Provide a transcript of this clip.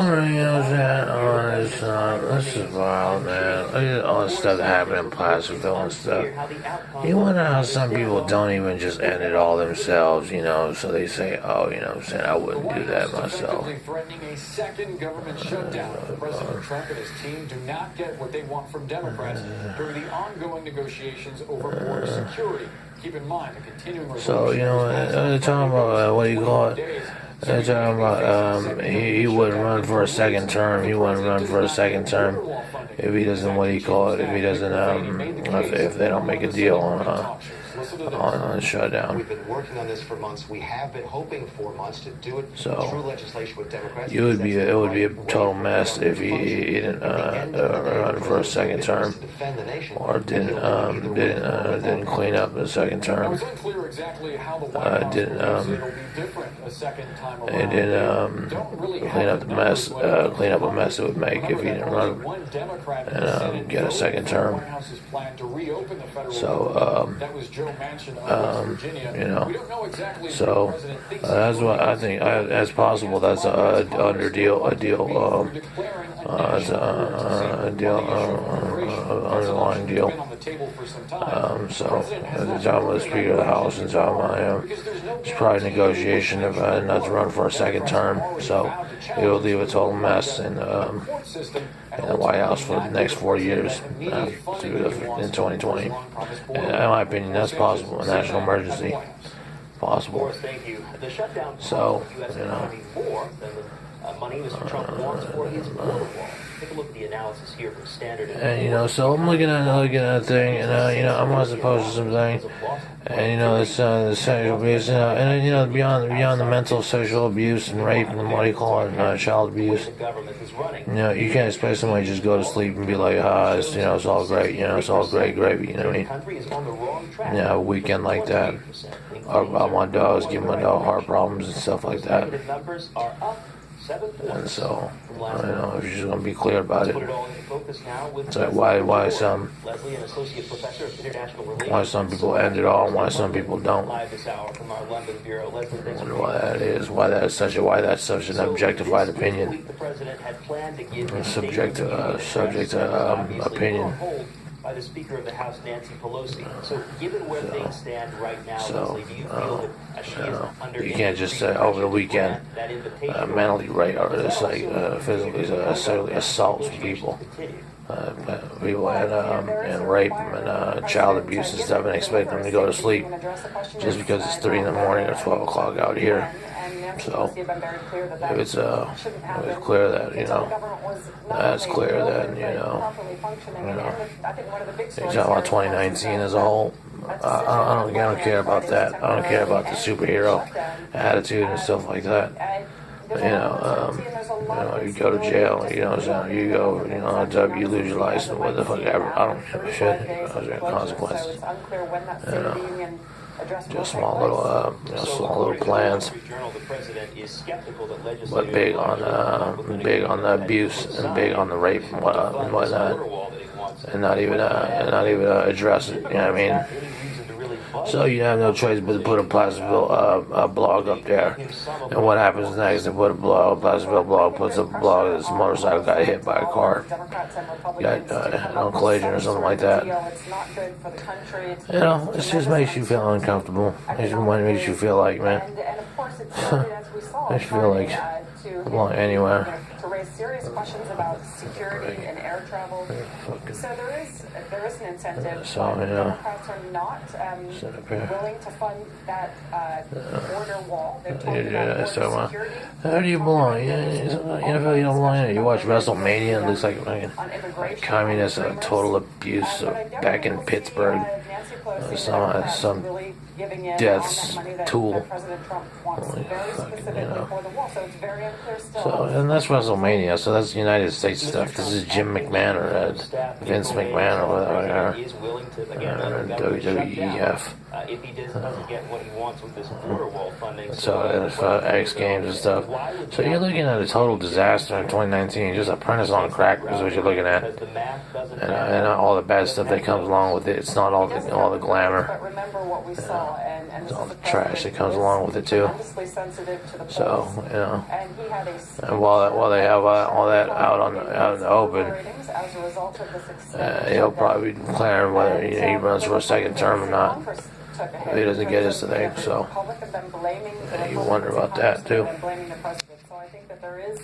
wondering, you know what I'm saying? This is wild, man. Look at all the stuff that happened in Placerville and stuff. You wonder how some people don't even just end it all themselves, you know? So they say, oh, you know what I'm saying? I wouldn't do that myself. Threatening a second government shutdown. President Trump and his team do not get what they want from Democrats during the ongoing negotiations over border security. Keep in mind the continuing. So, you know, they're talking about, what do you call it? They're talking about he wouldn't run for a second term. He wouldn't run for a second term if he doesn't, what do you call it? If he doesn't, if they don't make a deal on shutdown. We've been working on this for months. We have been hoping for months to do it through legislation with Democrats. It would be a total mess if he didn't run for a second term, or didn't clean up the second term. Didn't clean up the mess, clean up a mess it would make if he didn't run and get a second term. So you know, so that's what I think. As possible, that's a underlying deal. So at the time of the Speaker of the House and time it's probably negotiation of not to run for a second term. So it will leave a total mess in the White House for the next 4 years in 2020. And in my opinion, that's possible. A national emergency, possible. So you know. Money Mr. Trump wants for his border wall. Take a look at the analysis here from Standard. And you know, so I'm looking at a thing, and you know, I'm also posting some things, and you know, this the sexual abuse, and you know, beyond the mental sexual abuse and rape and what do you call it, child abuse. You know, you can't expect somebody to just go to sleep and be like, it's, you know, it's all great, you know, it's all great gravy, you know what I mean? Yeah, a weekend like that, or about my dogs, give my dog heart problems and stuff like that. And so, I don't know if you're just going to be clear about it. So why some people end it all and why some people don't. I wonder why that is. Why that's such an objectified opinion. Subject to opinion. By the Speaker of the House, Nancy Pelosi. So, given where things stand right now, Leslie, do you feel that she is under? You can't just say over the weekend mentally rape or just like physically sexually assault people. People and rape them and child abuse and stuff, and expect them to go to sleep just because it's 3 in the morning or 12 o'clock out here. So if it's clear that that's clear that you're talking about 2019 as a whole. I don't care about that. I don't care about the superhero attitude and stuff like that. You go to jail, you go, you lose your license, what the fuck ever. I don't give a shit. There are consequences. Just small little plans, but big on the abuse and big on the rape and whatnot, and not even address it. You know what I mean? So you have no choice but to put a Placerville blog up there. And what happens next? They put a Placerville blog, puts up a blog that this motorcycle got hit by a car, got a collision or something like that. You know, it just makes you feel uncomfortable. It makes you feel like, man, makes you feel like I belong anywhere. To raise serious questions about security and air travel. So there is an incentive. So, Democrats are not willing to fund that border wall. They're talking about border security. How do you belong? You don't belong in it. You watch WrestleMania, it looks like communist total abuse back in Pittsburgh. Some death's tool. So, and that's WrestleMania, so that's United States stuff. This is Jim McMahon or Vince McMahon or whatever, WWEF. If he doesn't get what he wants with this border wall funding. So, and X Games and stuff. So you're looking at a total disaster in 2019. Just Apprentice on crack is what you're looking at. And all the bad stuff that comes along with it. It's not all the glamour. wall, and all the trash that comes along with it too. tremendously sensitive to the So polls. you know, And he had a and while they have all that out in the open, ratings as a result of this extended he'll shutdown. probably be declaring whether he runs for a second term or not. If he doesn't get his thing, so you wonder about that too. Blaming the president. So I think that there is